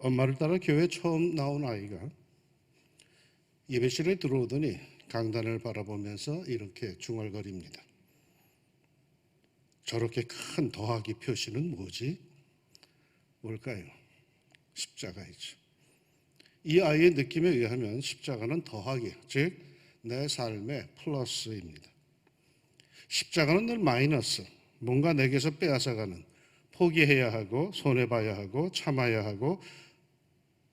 엄마를 따라 교회에 처음 나온 아이가 예배실에 들어오더니 강단을 바라보면서 이렇게 중얼거립니다. 저렇게 큰 더하기 표시는 뭐지? 뭘까요? 십자가이죠. 이 아이의 느낌에 의하면 십자가는 더하기, 즉 내 삶의 플러스입니다. 십자가는 늘 마이너스, 뭔가 내게서 빼앗아가는, 포기해야 하고 손해봐야 하고 참아야 하고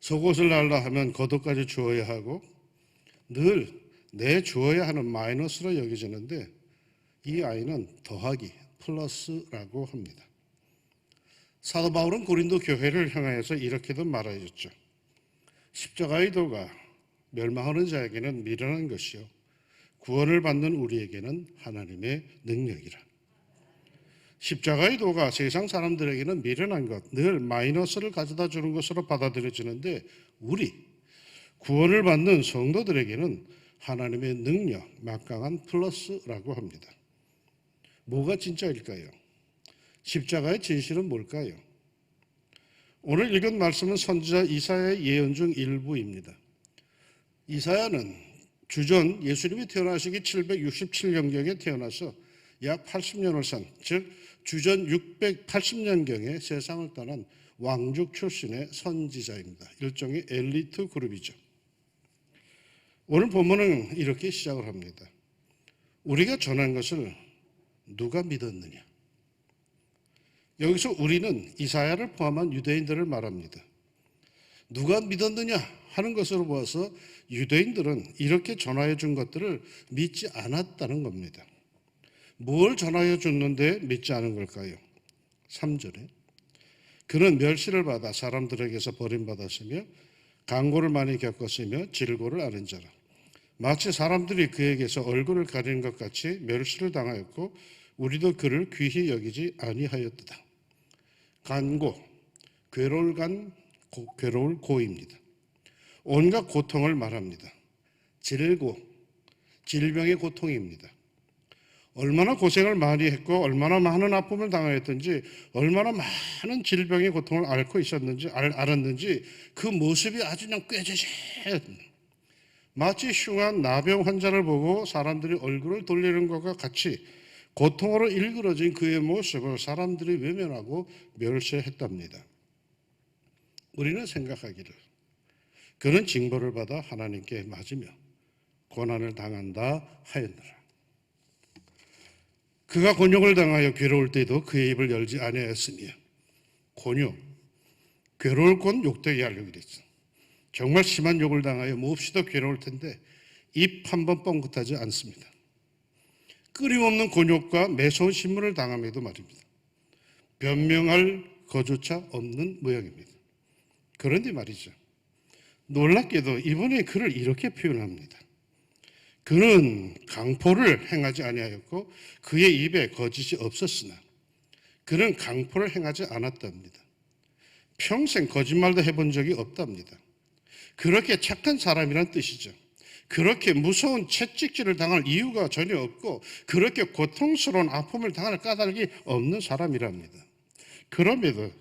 속옷을 날라 하면 겉옷까지 주어야 하고 늘 내 주어야 하는 마이너스로 여겨지는데 이 아이는 더하기, 플러스라고 합니다. 사도 바울은 고린도 교회를 향하여서 이렇게도 말하였죠. 십자가의 도가 멸망하는 자에게는 미련한 것이요 구원을 받는 우리에게는 하나님의 능력이라. 십자가의 도가 세상 사람들에게는 미련한 것, 늘 마이너스를 가져다 주는 것으로 받아들여지는데 우리 구원을 받는 성도들에게는 하나님의 능력, 막강한 플러스라고 합니다. 뭐가 진짜일까요? 십자가의 진실은 뭘까요? 오늘 읽은 말씀은 선지자 이사야의 예언 중 일부입니다. 이사야는 주전 예수님이 태어나시기 767년경에 태어나서 약 80년을 산, 즉 주전 680년경에 세상을 떠난 왕족 출신의 선지자입니다. 일종의 엘리트 그룹이죠. 오늘 본문은 이렇게 시작을 합니다. 우리가 전한 것을 누가 믿었느냐? 여기서 우리는 이사야를 포함한 유대인들을 말합니다. 누가 믿었느냐 하는 것으로 보아서 유대인들은 이렇게 전하여 준 것들을 믿지 않았다는 겁니다. 뭘 전하여 줬는데 믿지 않은 걸까요? 3절에 그는 멸시를 받아 사람들에게서 버림받았으며 강고를 많이 겪었으며 질고를 앓은 자라. 마치 사람들이 그에게서 얼굴을 가리는 것 같이 멸시를 당하였고 우리도 그를 귀히 여기지 아니하였도다. 간고, 괴로울 고입니다. 온갖 고통을 말합니다. 질고, 질병의 고통입니다. 얼마나 고생을 많이 했고 얼마나 많은 아픔을 당하였든지 얼마나 많은 질병의 고통을 앓고 있었는지 알았는지 그 모습이 아주 그냥 꾀죄죄 마치 흉한 나병 환자를 보고 사람들이 얼굴을 돌리는 것과 같이 고통으로 일그러진 그의 모습을 사람들이 외면하고 멸시했답니다. 우리는 생각하기를 그는 징벌을 받아 하나님께 맞으며 고난을 당한다 하였노라. 그가 곤욕을 당하여 괴로울 때도 그의 입을 열지 아니하였으며 곤욕, 괴로울 건 욕되게 하려고 그랬어. 정말 심한 욕을 당하여 몹시도 괴로울 텐데 입 한 번 뻥긋하지 않습니다. 끊임없는 곤욕과 매서운 신문을 당함에도 말입니다. 변명할 거조차 없는 모양입니다. 그런데 말이죠. 놀랍게도 이번에 그를 이렇게 표현합니다. 그는 강포를 행하지 아니하였고 그의 입에 거짓이 없었으나 그는 강포를 행하지 않았답니다. 평생 거짓말도 해본 적이 없답니다. 그렇게 착한 사람이란 뜻이죠. 그렇게 무서운 채찍질을 당할 이유가 전혀 없고 그렇게 고통스러운 아픔을 당할 까닭이 없는 사람이랍니다. 그럼에도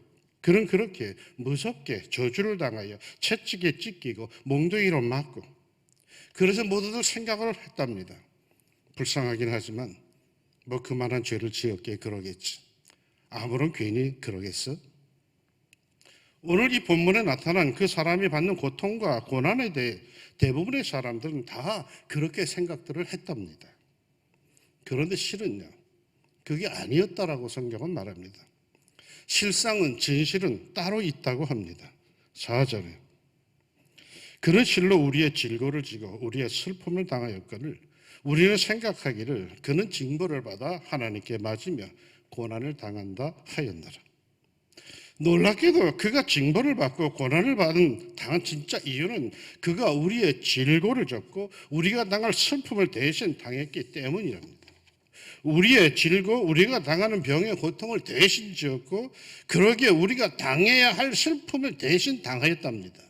그는 그렇게 무섭게 저주를 당하여 채찍에 찢기고 몽둥이로 맞고 그래서 모두들 생각을 했답니다. 불쌍하긴 하지만 뭐 그만한 죄를 지었기에 그러겠지. 아무런 괜히 그러겠어? 오늘 이 본문에 나타난 그 사람이 받는 고통과 고난에 대해 대부분의 사람들은 다 그렇게 생각들을 했답니다. 그런데 실은요, 그게 아니었다라고 성경은 말합니다. 실상은 진실은 따로 있다고 합니다. 4절에 그는 실로 우리의 질고를 지고 우리의 슬픔을 당하였거늘 우리는 생각하기를 그는 징벌을 받아 하나님께 맞으며 고난을 당한다 하였노라. 놀랍게도 그가 징벌을 받고 고난을 당한 진짜 이유는 그가 우리의 질고를 졌고 우리가 당할 슬픔을 대신 당했기 때문이랍니다. 우리의 질고 우리가 당하는 병의 고통을 대신 지었고 그러기에 우리가 당해야 할 슬픔을 대신 당하였답니다.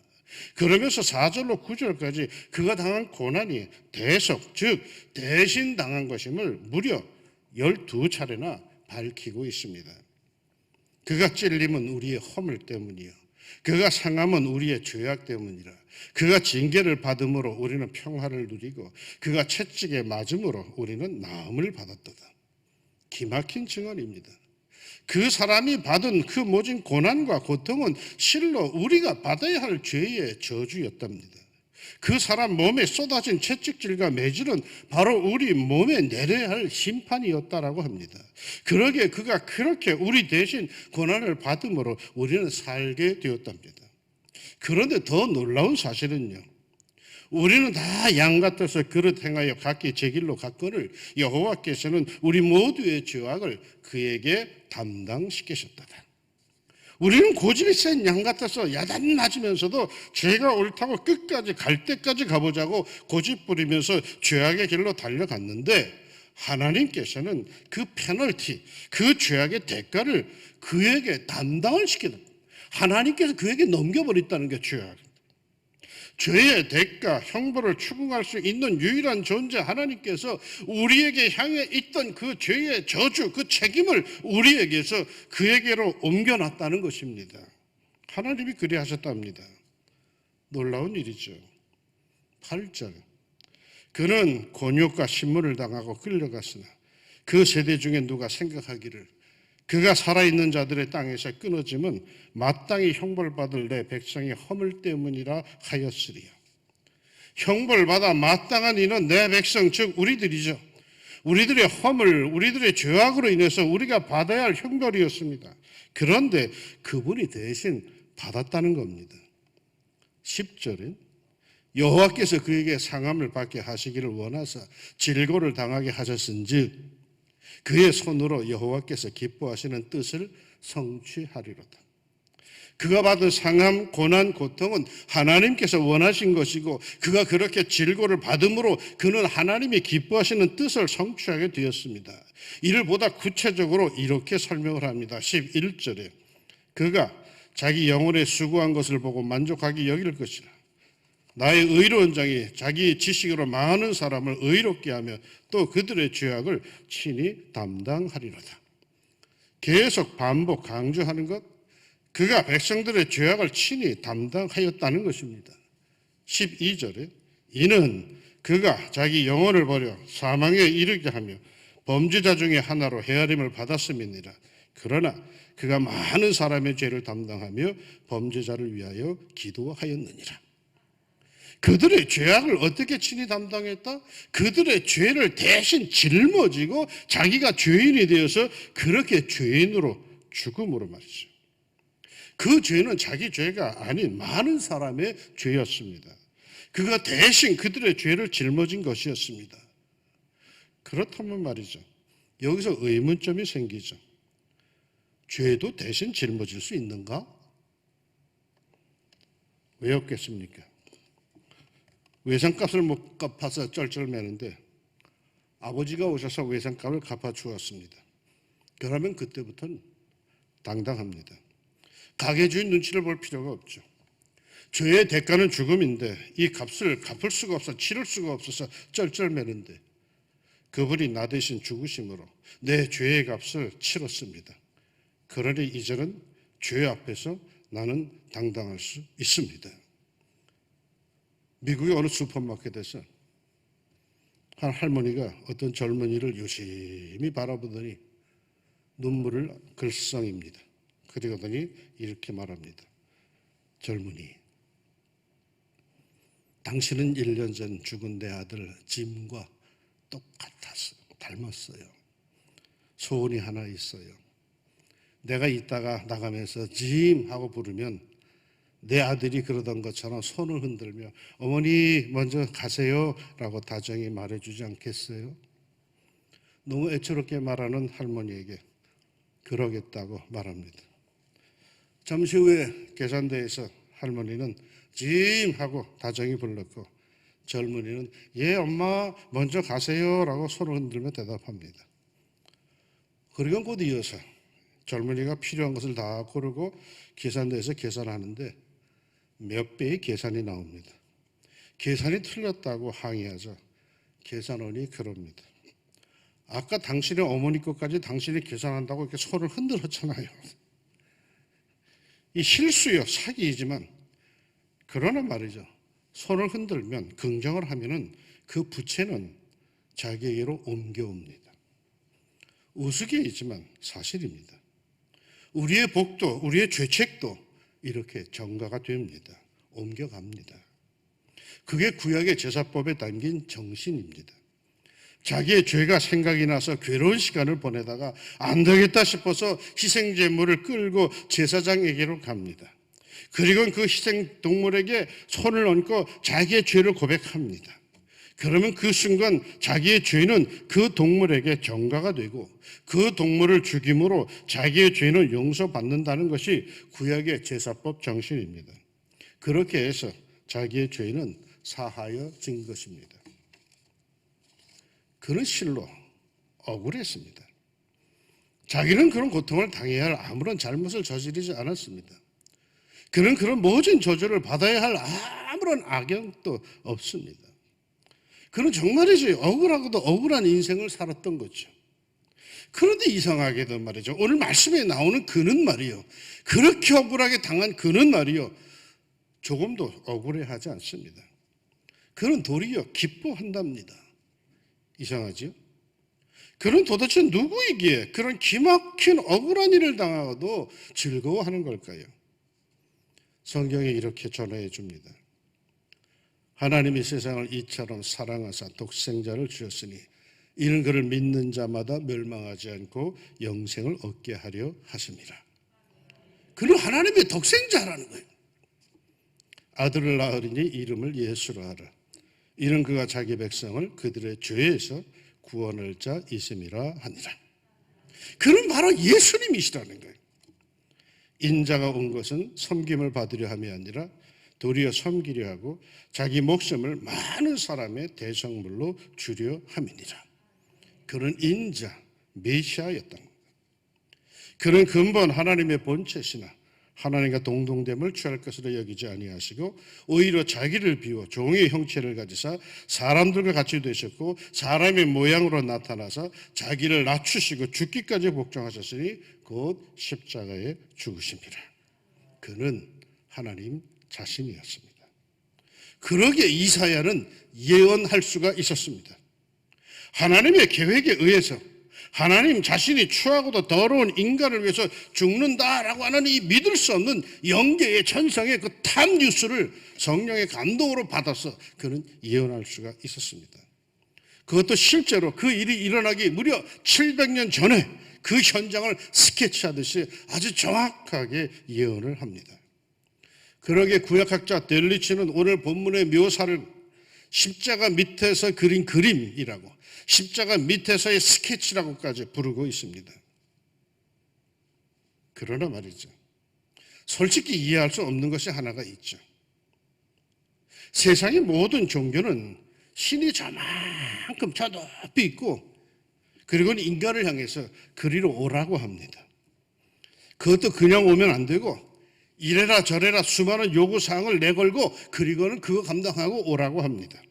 그러면서 4절로 9절까지 그가 당한 고난이 대속, 즉 대신 당한 것임을 무려 12차례나 밝히고 있습니다. 그가 찔림은 우리의 허물 때문이요 그가 상함은 우리의 죄악 때문이라. 그가 징계를 받음으로 우리는 평화를 누리고 그가 채찍에 맞음으로 우리는 나음을 받았도다. 기막힌 증언입니다. 그 사람이 받은 그 모진 고난과 고통은 실로 우리가 받아야 할 죄의 저주였답니다. 그 사람 몸에 쏟아진 채찍질과 매질은 바로 우리 몸에 내려야 할 심판이었다라고 합니다. 그러기에 그가 그렇게 우리 대신 고난을 받음으로 우리는 살게 되었답니다. 그런데 더 놀라운 사실은요, 우리는 다 양 같아서 그릇 행하여 각기 제 길로 갔거늘 여호와께서는 우리 모두의 죄악을 그에게 담당시키셨다. 우리는 고집이 센 양 같아서 야단 맞으면서도 죄가 옳다고 끝까지 갈 때까지 가보자고 고집 부리면서 죄악의 길로 달려갔는데, 하나님께서는 그 페널티, 그 죄악의 대가를 그에게 담당을 시키다. 하나님께서 그에게 넘겨버렸다는 게 죄악. 죄의 대가, 형벌을 추궁할 수 있는 유일한 존재 하나님께서 우리에게 향해 있던 그 죄의 저주, 그 책임을 우리에게서 그에게로 옮겨놨다는 것입니다. 하나님이 그리 하셨답니다. 놀라운 일이죠. 8절, 그는 곤욕과 신문을 당하고 끌려갔으나 그 세대 중에 누가 생각하기를 그가 살아있는 자들의 땅에서 끊어짐은 마땅히 형벌받을 내 백성의 허물 때문이라 하였으리요. 형벌받아 마땅한 이는 내 백성, 즉 우리들이죠. 우리들의 허물, 우리들의 죄악으로 인해서 우리가 받아야 할 형벌이었습니다. 그런데 그분이 대신 받았다는 겁니다. 10절에 여호와께서 그에게 상함을 받게 하시기를 원하사 질고를 당하게 하셨은즉 그의 손으로 여호와께서 기뻐하시는 뜻을 성취하리로다. 그가 받은 상함, 고난, 고통은 하나님께서 원하신 것이고 그가 그렇게 질고를 받음으로 그는 하나님이 기뻐하시는 뜻을 성취하게 되었습니다. 이를 보다 구체적으로 이렇게 설명을 합니다. 11절에 그가 자기 영혼에 수고한 것을 보고 만족하기 여길 것이라. 나의 의로운 장이 자기 지식으로 많은 사람을 의롭게 하며 또 그들의 죄악을 친히 담당하리로다. 계속 반복 강조하는 것, 그가 백성들의 죄악을 친히 담당하였다는 것입니다. 12절에 이는 그가 자기 영혼을 버려 사망에 이르게 하며 범죄자 중에 하나로 헤아림을 받았음이니라. 그러나 그가 많은 사람의 죄를 담당하며 범죄자를 위하여 기도하였느니라. 그들의 죄악을 어떻게 친히 담당했다? 그들의 죄를 대신 짊어지고 자기가 죄인이 되어서 그렇게 죄인으로 죽음으로 말이죠. 그 죄는 자기 죄가 아닌 많은 사람의 죄였습니다. 그가 대신 그들의 죄를 짊어진 것이었습니다. 그렇다면 말이죠, 여기서 의문점이 생기죠. 죄도 대신 짊어질 수 있는가? 왜 없겠습니까? 외상값을 못 갚아서 쩔쩔매는데 아버지가 오셔서 외상값을 갚아주었습니다. 그러면 그때부터는 당당합니다. 가게 주인 눈치를 볼 필요가 없죠. 죄의 대가는 죽음인데 이 값을 갚을 수가 없어, 치를 수가 없어서 쩔쩔매는데 그분이 나 대신 죽으심으로 내 죄의 값을 치렀습니다. 그러니 이제는 죄 앞에서 나는 당당할 수 있습니다. 미국의 어느 슈퍼마켓에서 한 할머니가 어떤 젊은이를 유심히 바라보더니 눈물을 글썽입니다. 그러더니 이렇게 말합니다. 젊은이, 당신은 1년 전 죽은 내 아들 짐과 똑같았어, 닮았어요. 소원이 하나 있어요. 내가 이따가 나가면서 짐 하고 부르면 내 아들이 그러던 것처럼 손을 흔들며 어머니 먼저 가세요 라고 다정히 말해주지 않겠어요? 너무 애처롭게 말하는 할머니에게 그러겠다고 말합니다. 잠시 후에 계산대에서 할머니는 짐 하고 다정히 불렀고 젊은이는 예 엄마 먼저 가세요 라고 손을 흔들며 대답합니다. 그리고 곧 이어서 젊은이가 필요한 것을 다 고르고 계산대에서 계산하는데 몇 배의 계산이 나옵니다. 계산이 틀렸다고 항의하자 계산원이 그럽니다. 아까 당신의 어머니 것까지 당신이 계산한다고 이렇게 손을 흔들었잖아요. 이 실수요, 사기이지만 그러나 말이죠. 손을 흔들면, 긍정을 하면은 그 부채는 자기에게로 옮겨옵니다. 우스개이지만 사실입니다. 우리의 복도, 우리의 죄책도 이렇게 전가가 됩니다. 옮겨갑니다. 그게 구약의 제사법에 담긴 정신입니다. 자기의 죄가 생각이 나서 괴로운 시간을 보내다가 안 되겠다 싶어서 희생제물을 끌고 제사장에게로 갑니다. 그리고 그 희생동물에게 손을 얹고 자기의 죄를 고백합니다. 그러면 그 순간 자기의 죄는 그 동물에게 전가가 되고 그 동물을 죽임으로 자기의 죄는 용서받는다는 것이 구약의 제사법 정신입니다. 그렇게 해서 자기의 죄는 사하여진 것입니다. 그는 실로 억울했습니다. 자기는 그런 고통을 당해야 할 아무런 잘못을 저지르지 않았습니다. 그는 그런 모든 저주를 받아야 할 아무런 악영도 없습니다. 그는 정말이지 억울하고도 억울한 인생을 살았던 거죠. 그런데 이상하게도 말이죠. 오늘 말씀에 나오는 그는 말이요. 그렇게 억울하게 당한 그는 말이요. 조금도 억울해하지 않습니다. 그는 도리어 기뻐한답니다. 이상하지요? 그는 도대체 누구이기에 그런 기막힌 억울한 일을 당하고도 즐거워하는 걸까요? 성경이 이렇게 전해 줍니다. 하나님이 세상을 이처럼 사랑하사 독생자를 주셨으니 이는 그를 믿는 자마다 멸망하지 않고 영생을 얻게 하려 하심이라. 그는 하나님의 독생자라는 거예요. 아들을 낳으리니 이름을 예수로 하라. 이는 그가 자기 백성을 그들의 죄에서 구원할 자 있음이라 하니라. 그는 바로 예수님이시라는 거예요. 인자가 온 것은 섬김을 받으려 함이 아니라 도리어 섬기려 하고 자기 목숨을 많은 사람의 대성물로 주려 함이니라. 그는 인자, 메시아였던 겁니다. 그는 근본 하나님의 본체시나 하나님과 동등됨을 취할 것으로 여기지 아니하시고 오히려 자기를 비워 종의 형체를 가지사 사람들과 같이 되셨고 사람의 모양으로 나타나서 자기를 낮추시고 죽기까지 복종하셨으니 곧 십자가에 죽으심이라. 그는 하나님 자신이었습니다. 그러기에 이사야는 예언할 수가 있었습니다. 하나님의 계획에 의해서 하나님 자신이 추하고도 더러운 인간을 위해서 죽는다라고 하는 이 믿을 수 없는 영계의 천상의 그 탑 뉴스를 성령의 감동으로 받아서 그는 예언할 수가 있었습니다. 그것도 실제로 그 일이 일어나기 무려 700년 전에 그 현장을 스케치하듯이 아주 정확하게 예언을 합니다. 그러기에 구약학자 델리치는 오늘 본문의 묘사를 십자가 밑에서 그린 그림이라고, 십자가 밑에서의 스케치라고까지 부르고 있습니다. 그러나 말이죠, 솔직히 이해할 수 없는 것이 하나가 있죠. 세상의 모든 종교는 신이 저만큼 저 높이 있고 그리고 인간을 향해서 그리로 오라고 합니다. 그것도 그냥 오면 안 되고 이래라 저래라 수많은 요구사항을 내걸고 그리고는 그거 감당하고 오라고 합니다.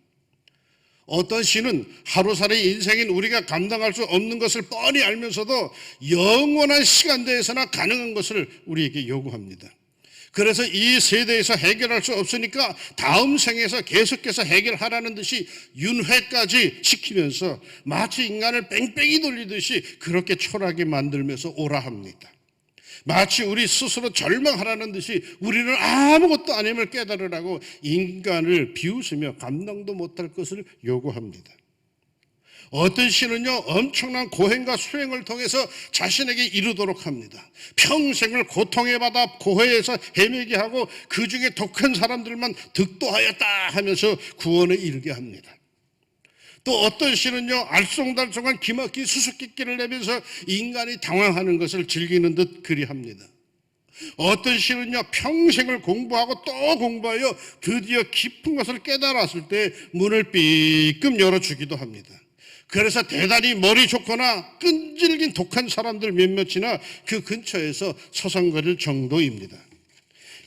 어떤 신은 하루살이 인생인 우리가 감당할 수 없는 것을 뻔히 알면서도 영원한 시간대에서나 가능한 것을 우리에게 요구합니다. 그래서 이 세대에서 해결할 수 없으니까 다음 생에서 계속해서 해결하라는 듯이 윤회까지 시키면서 마치 인간을 뺑뺑이 돌리듯이 그렇게 초라하게 만들면서 오라 합니다. 마치 우리 스스로 절망하라는 듯이 우리는 아무것도 아님을 깨달으라고 인간을 비웃으며 감당도 못할 것을 요구합니다. 어떤 신은요, 엄청난 고행과 수행을 통해서 자신에게 이루도록 합니다. 평생을 고통에 받아 고해에서 헤매게 하고 그 중에 독한 사람들만 득도하였다 하면서 구원에 이르게 합니다. 또 어떤 신은요, 알쏭달쏭한 기막힌 수수께끼를 내면서 인간이 당황하는 것을 즐기는 듯 그리합니다. 어떤 신은요, 평생을 공부하고 또 공부하여 드디어 깊은 것을 깨달았을 때 문을 삐끔 열어주기도 합니다. 그래서 대단히 머리 좋거나 끈질긴 독한 사람들 몇몇이나 그 근처에서 서성거릴 정도입니다.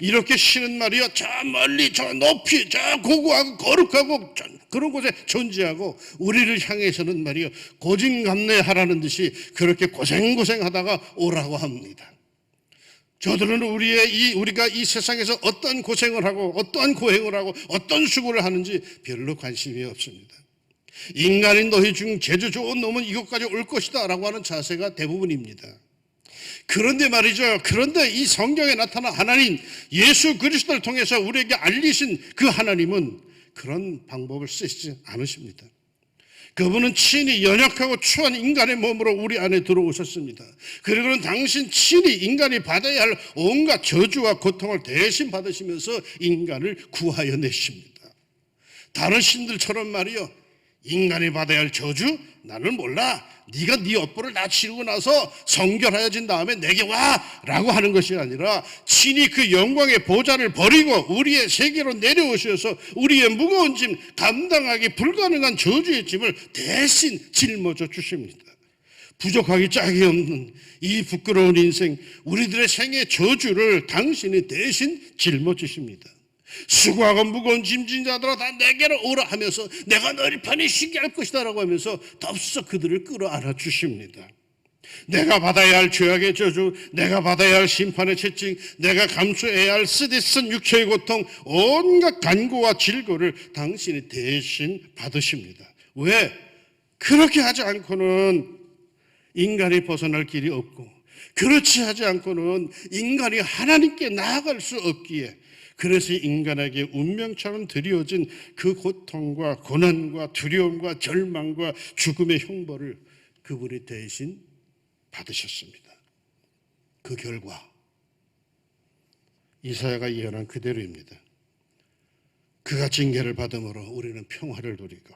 이렇게 신은 말이요, 저 멀리 저 높이 저 고고하고 거룩하고 그런 곳에 존재하고 우리를 향해서는 말이요, 고진감래하라는 듯이 그렇게 고생하다가 오라고 합니다. 저들은 우리가 이 세상에서 어떠한 고생을 하고 어떠한 고행을 하고 어떤 수고를 하는지 별로 관심이 없습니다. 인간이 너희 중 제주 좋은 놈은 이곳까지 올 것이다 라고 하는 자세가 대부분입니다. 그런데 말이죠. 그런데 이 성경에 나타난 하나님, 예수 그리스도를 통해서 우리에게 알리신 그 하나님은 그런 방법을 쓰시지 않으십니다. 그분은 친히 연약하고 추한 인간의 몸으로 우리 안에 들어오셨습니다. 그리고는 당신 친히 인간이 받아야 할 온갖 저주와 고통을 대신 받으시면서 인간을 구하여 내십니다. 다른 신들처럼 말이요, 인간이 받아야 할 저주? 나는 몰라. 네가 네 업보를 다 치르고 나서 성결하여진 다음에 내게 와! 라고 하는 것이 아니라 친히 그 영광의 보좌를 버리고 우리의 세계로 내려오셔서 우리의 무거운 짐, 감당하기 불가능한 저주의 짐을 대신 짊어져 주십니다. 부족하기 짝이 없는 이 부끄러운 인생, 우리들의 생의 저주를 당신이 대신 짊어지십니다. 수고하고 무거운 짐진 자들아 다 내게로 오라 하면서 내가 너희 편히 쉬게 할 것이다 라고 하면서 덥석 그들을 끌어안아 주십니다. 내가 받아야 할 죄악의 저주, 내가 받아야 할 심판의 채찍, 내가 감수해야 할 쓰디쓴 육체의 고통, 온갖 간고와 질고를 당신이 대신 받으십니다. 왜? 그렇게 하지 않고는 인간이 벗어날 길이 없고, 그렇지 하지 않고는 인간이 하나님께 나아갈 수 없기에, 그래서 인간에게 운명처럼 드려진 그 고통과 고난과 두려움과 절망과 죽음의 형벌을 그분이 대신 받으셨습니다. 그 결과 이사야가 예언한 그대로입니다. 그가 징계를 받음으로 우리는 평화를 누리고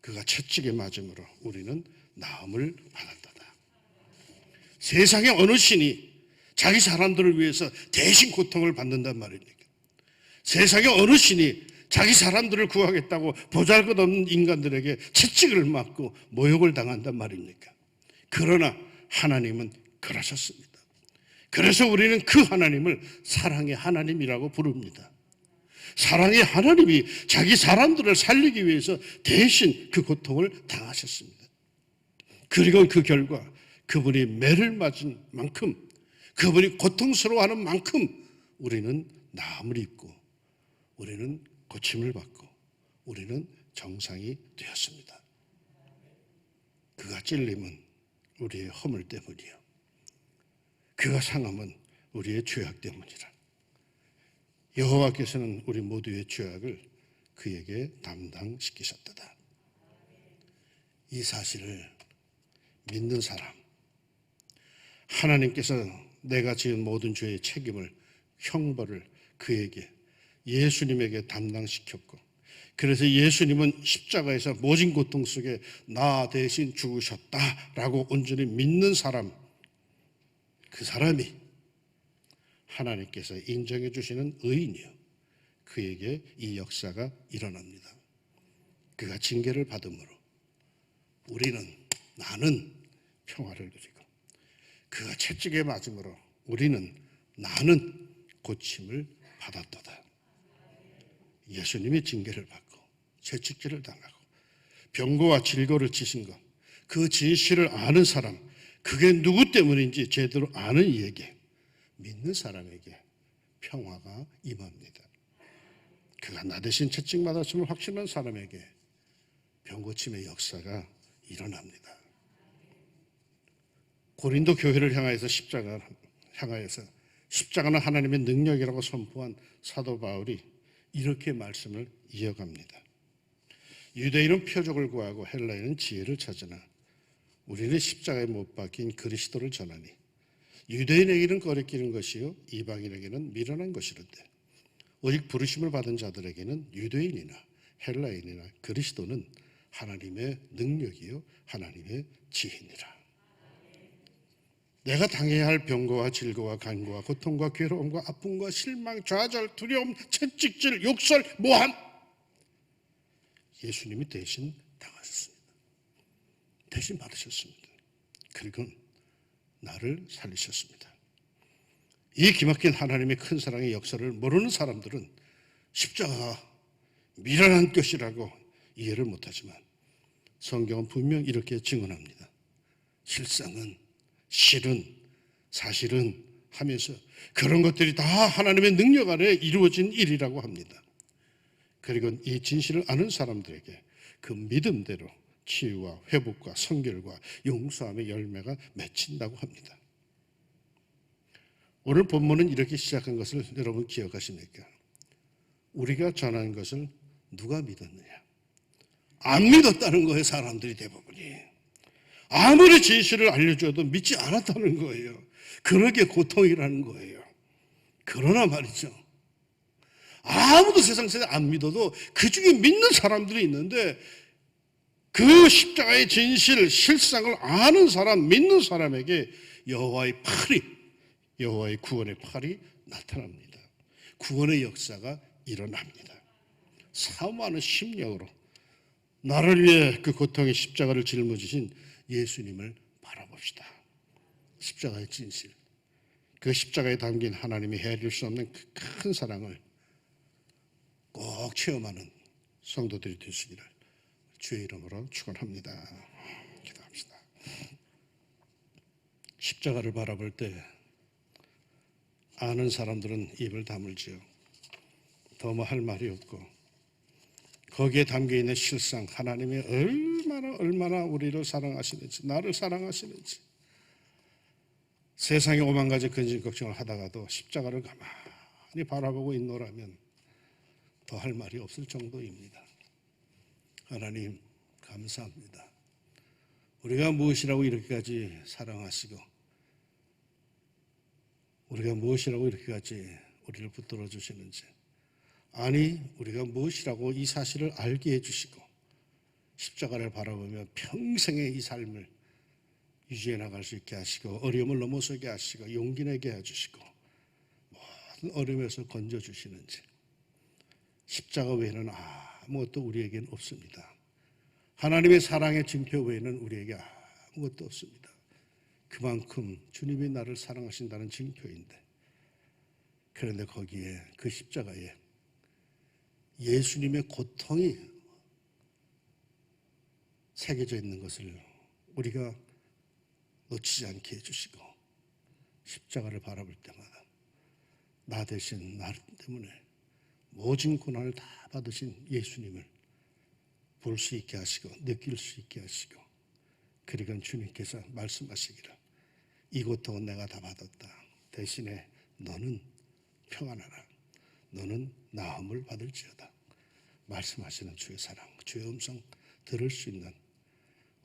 그가 채찍에 맞음으로 우리는 나음을 받았도다. 세상에 어느 신이 자기 사람들을 위해서 대신 고통을 받는단 말입니까? 세상에 어느 신이 자기 사람들을 구하겠다고 보잘것없는 인간들에게 채찍을 맞고 모욕을 당한단 말입니까? 그러나 하나님은 그러셨습니다. 그래서 우리는 그 하나님을 사랑의 하나님이라고 부릅니다. 사랑의 하나님이 자기 사람들을 살리기 위해서 대신 그 고통을 당하셨습니다. 그리고 그 결과 그분이 매를 맞은 만큼, 그분이 고통스러워하는 만큼 우리는 나음을 입고 우리는 고침을 받고 우리는 정상이 되었습니다. 그가 찔림은 우리의 허물 때문이요, 그가 상함은 우리의 죄악 때문이라. 여호와께서는 우리 모두의 죄악을 그에게 담당시키셨도다. 이 사실을 믿는 사람, 하나님께서 내가 지은 모든 죄의 책임을, 형벌을 그에게, 예수님에게 담당시켰고, 그래서 예수님은 십자가에서 모진 고통 속에 나 대신 죽으셨다라고 온전히 믿는 사람, 그 사람이 하나님께서 인정해 주시는 의인이요, 그에게 이 역사가 일어납니다. 그가 징계를 받음으로 나는 평화를 누리고, 그가 채찍에 맞음으로 나는 고침을 받았도다. 예수님이 징계를 받고 채찍질을 당하고 병고와 질고를 지신 것, 그 진실을 아는 사람, 그게 누구 때문인지 제대로 아는 이에게, 믿는 사람에게 평화가 임합니다. 그가 나 대신 채찍 맞았음을 확신한 사람에게 병고침의 역사가 일어납니다. 고린도 교회를 향하여서 십자가는 하나님의 능력이라고 선포한 사도 바울이 이렇게 말씀을 이어갑니다. 유대인은 표적을 구하고 헬라인은 지혜를 찾으나 우리는 십자가에 못 박힌 그리스도를 전하니 유대인에게는 거리끼는 것이요 이방인에게는 미련한 것이로되 오직 부르심을 받은 자들에게는 유대인이나 헬라인이나 그리스도는 하나님의 능력이요 하나님의 지혜니라. 내가 당해야 할 병고와 질고와 간고와 고통과 괴로움과 아픔과 실망, 좌절, 두려움, 채찍질, 욕설, 모함, 예수님이 대신 당하셨습니다. 대신 받으셨습니다. 그리고 나를 살리셨습니다. 이 기막힌 하나님의 큰 사랑의 역사를 모르는 사람들은 십자가가 미련한 것이라고 이해를 못하지만 성경은 분명 이렇게 증언합니다. 실상은, 실은, 사실은 하면서 그런 것들이 다 하나님의 능력 아래 이루어진 일이라고 합니다. 그리고 이 진실을 아는 사람들에게 그 믿음대로 치유와 회복과 성결과 용서함의 열매가 맺힌다고 합니다. 오늘 본문은 이렇게 시작한 것을 여러분 기억하십니까? 우리가 전한 것을 누가 믿었느냐? 안 믿었다는 거예요, 사람들이 대부분이. 아무리 진실을 알려줘도 믿지 않았다는 거예요. 그러게 고통이라는 거예요. 그러나 말이죠, 아무도 세상 세대 안 믿어도 그 중에 믿는 사람들이 있는데 그 십자가의 진실, 실상을 아는 사람, 믿는 사람에게 여호와의 구원의 팔이 나타납니다. 구원의 역사가 일어납니다. 사모하는 심령으로 나를 위해 그 고통의 십자가를 짊어지신 예수님을 바라봅시다. 십자가의 진실, 그 십자가에 담긴 하나님이 헤아릴 수 없는 그 큰 사랑을 꼭 체험하는 성도들이 되시기를 주의 이름으로 축원합니다. 기도합시다. 십자가를 바라볼 때 아는 사람들은 입을 다물지요. 더 뭐 할 말이 없고 거기에 담겨있는 실상, 하나님이 얼마나 우리를 사랑하시는지, 나를 사랑하시는지, 세상에 오만 가지 근심 걱정을 하다가도 십자가를 가만히 바라보고 있노라면 더 할 말이 없을 정도입니다. 하나님 감사합니다. 우리가 무엇이라고 이렇게까지 사랑하시고 우리가 무엇이라고 이렇게까지 우리를 붙들어 주시는지, 아니 우리가 무엇이라고 이 사실을 알게 해주시고 십자가를 바라보며 평생의 이 삶을 유지해 나갈 수 있게 하시고 어려움을 넘어서게 하시고 용기 내게 해주시고 모든 어려움에서 건져주시는지, 십자가 외에는 아무것도 우리에겐 없습니다. 하나님의 사랑의 증표 외에는 우리에게 아무것도 없습니다. 그만큼 주님이 나를 사랑하신다는 증표인데, 그런데 거기에 그 십자가에 예수님의 고통이 새겨져 있는 것을 우리가 놓치지 않게 해주시고 십자가를 바라볼 때마다 나 대신 나 때문에 모진 고난을 다 받으신 예수님을 볼 수 있게 하시고 느낄 수 있게 하시고, 그리고 주님께서 말씀하시기를 이 고통은 내가 다 받았다. 대신에 너는 평안하라. 너는 나음을 받을지어다. 말씀하시는 주의 사랑, 주의 음성 들을 수 있는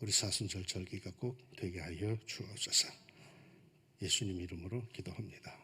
우리 사순절절기가 꼭 되게 하여 주옵소서. 예수님 이름으로 기도합니다.